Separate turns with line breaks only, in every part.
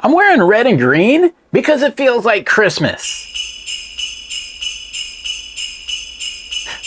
I'm wearing red and green because it feels like Christmas.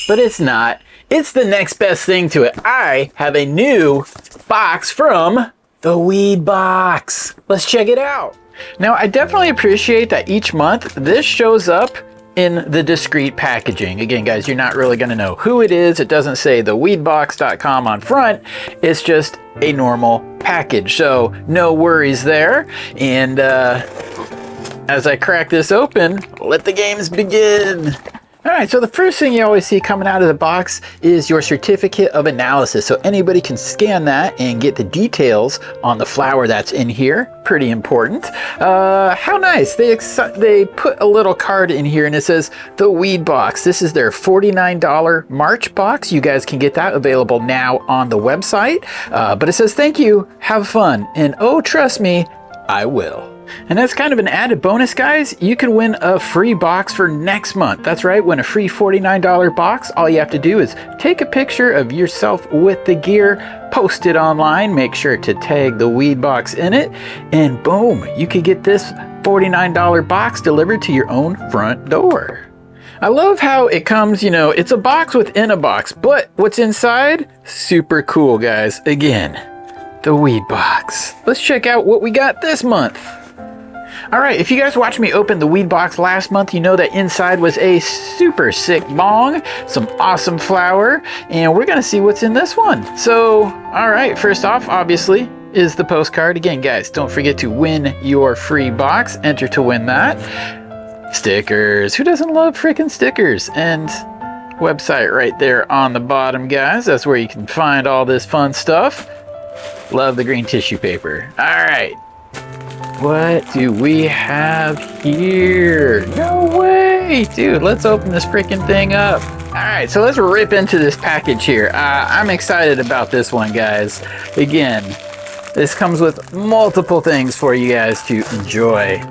But it's not. It's the next best thing to it. I have a new box from the Weed Box. Let's check it out. Now, I definitely appreciate that each month this shows up in the discreet packaging. Again, guys, you're not really going to know who it is. It doesn't say theweedbox.com on front. It's just a normal package. So no worries there. And as I crack this open, let the games begin. All right, so the first thing you always see coming out of the box is your certificate of analysis. So anybody can scan that and get the details on the flower that's in here. Pretty important. How nice. They put a little card in here and it says the Weed Box. This is their $49 March box. You guys can get that available now on the website. But it says, thank you, have fun. And oh, trust me, I will. And as kind of an added bonus, guys, you can win a free box for next month. That's right, win a free $49 box. All you have to do is take a picture of yourself with the gear, post it online, make sure to tag the Weed Box in it, and boom, you could get this $49 box delivered to your own front door. I love how it comes, it's a box within a box, but what's inside? Super cool, guys. Again, the Weed Box. Let's check out what we got this month. All right, if you guys watched me open the Weed Box last month, you know that inside was a super sick bong, some awesome flower, and we're gonna see what's in this one. So, all right, first off, obviously, is the postcard. Again, guys, don't forget to win your free box. Enter to win that. Stickers. Who doesn't love freaking stickers? And website right there on the bottom, guys. That's where you can find all this fun stuff. Love the green tissue paper. All right. What do we have here? No way! Dude, let's open this freaking thing up. Alright, so let's rip into this package here. I'm excited about this one, guys. Again, this comes with multiple things for you guys to enjoy.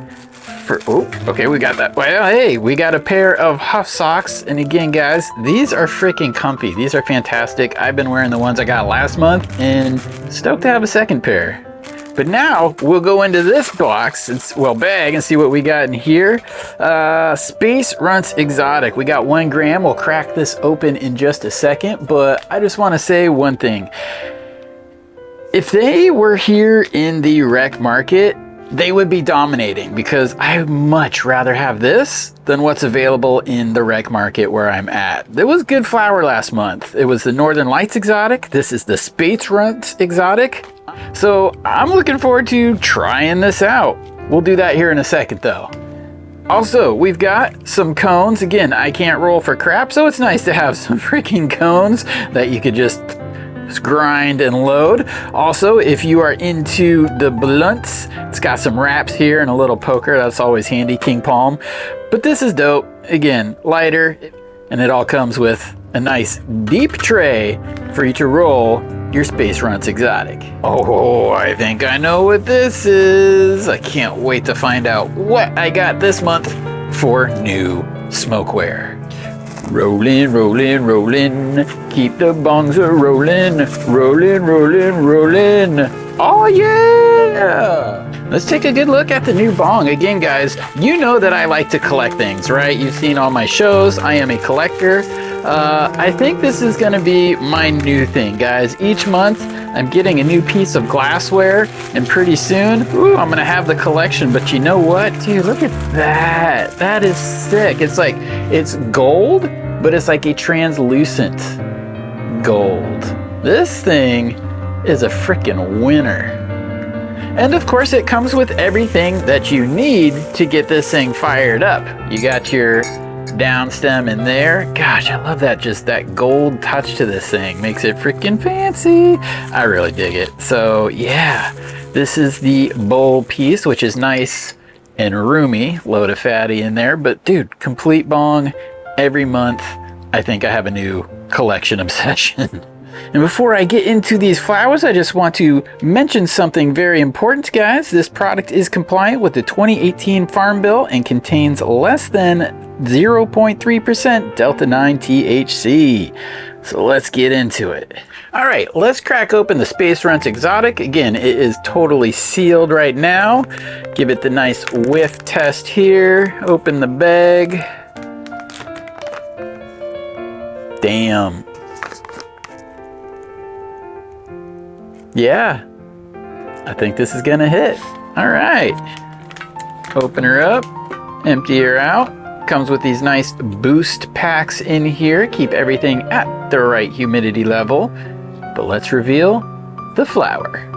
Okay, we got that. Well, hey, we got a pair of Huff socks. And again, guys, these are freaking comfy. These are fantastic. I've been wearing the ones I got last month and stoked to have a second pair. But now we'll go into this box, bag, and see what we got in here. Space Runts Exotic. We got 1 gram. We'll crack this open in just a second, but I just want to say one thing. If they were here in the rec market, they would be dominating because I much rather have this than what's available in the rec market where I'm at. There was good flower last month. It was the Northern Lights Exotic. This is the Space Runts Exotic. So I'm looking forward to trying this out. We'll do that here in a second though. Also, we've got some cones. Again, I can't roll for crap, so it's nice to have some freaking cones that you could just grind and load. Also, if you are into the blunts, it's got some wraps here and a little poker. That's always handy, King Palm. But this is dope. Again, lighter, and it all comes with a nice deep tray for you to roll your Space Runts Exotic. Oh, I think I know what this is. I can't wait to find out what I got this month for new smokeware. Rollin', rollin', rollin', keep the bongs a-rollin', rollin', rollin', rollin'. Oh yeah! Let's take a good look at the new bong. Again, guys, you know that I like to collect things, right? You've seen all my shows. I am a collector. I think this is gonna be my new thing, guys. Each month, I'm getting a new piece of glassware, and pretty soon, I'm gonna have the collection. But you know what, dude? Look at that. That is sick. It's gold, but it's like a translucent gold. This thing is a freaking winner. And of course, it comes with everything that you need to get this thing fired up. You got your down stem in there. Gosh, I love that, just that gold touch to this thing. Makes it freaking fancy. I really dig it. So yeah, this is the bowl piece, which is nice and roomy. Load of fatty in there. But dude, complete bong every month. I think I have a new collection obsession. And before I get into these flowers, I just want to mention something very important, guys. This product is compliant with the 2018 Farm Bill and contains less than 0.3% Delta-9 THC. So let's get into it. All right, let's crack open the Space Runts Exotic. Again, it is totally sealed right now. Give it the nice whiff test here. Open the bag. Damn. Yeah, I think this is gonna hit. All right, open her up, empty her out. Comes with these nice boost packs in here. Keep everything at the right humidity level. But let's reveal the flower.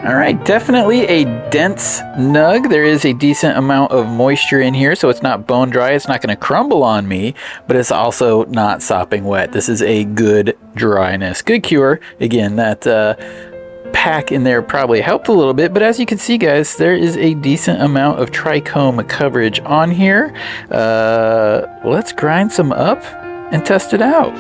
All right, definitely a dense nug. There is a decent amount of moisture in here, so it's not bone dry. It's not gonna crumble on me, but it's also not sopping wet. This is a good dryness, good cure. Again, that pack in there probably helped a little bit, but as you can see, guys, there is a decent amount of trichome coverage on here. Let's grind some up and test it out.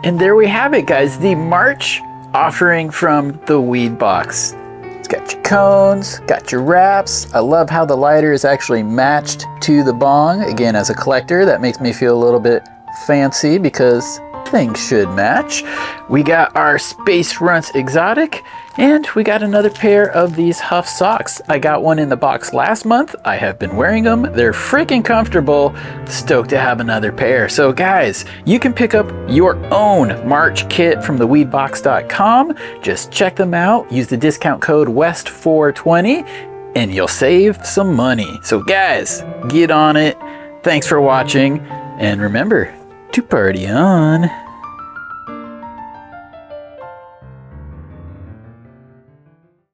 And there we have it, guys, the March offering from the Weed Box. It's got your cones, got your wraps. I love how the lighter is actually matched to the bong. Again, as a collector, that makes me feel a little bit fancy because things should match. We got our Space Runts Exotic, and we got another pair of these Huff socks. I got one in the box last month. I have been wearing them. They're freaking comfortable. Stoked to have another pair. So guys, you can pick up your own March kit from theweedbox.com. Just check them out. Use the discount code WEST420 and you'll save some money. So guys, get on it. Thanks for watching, and remember to party on.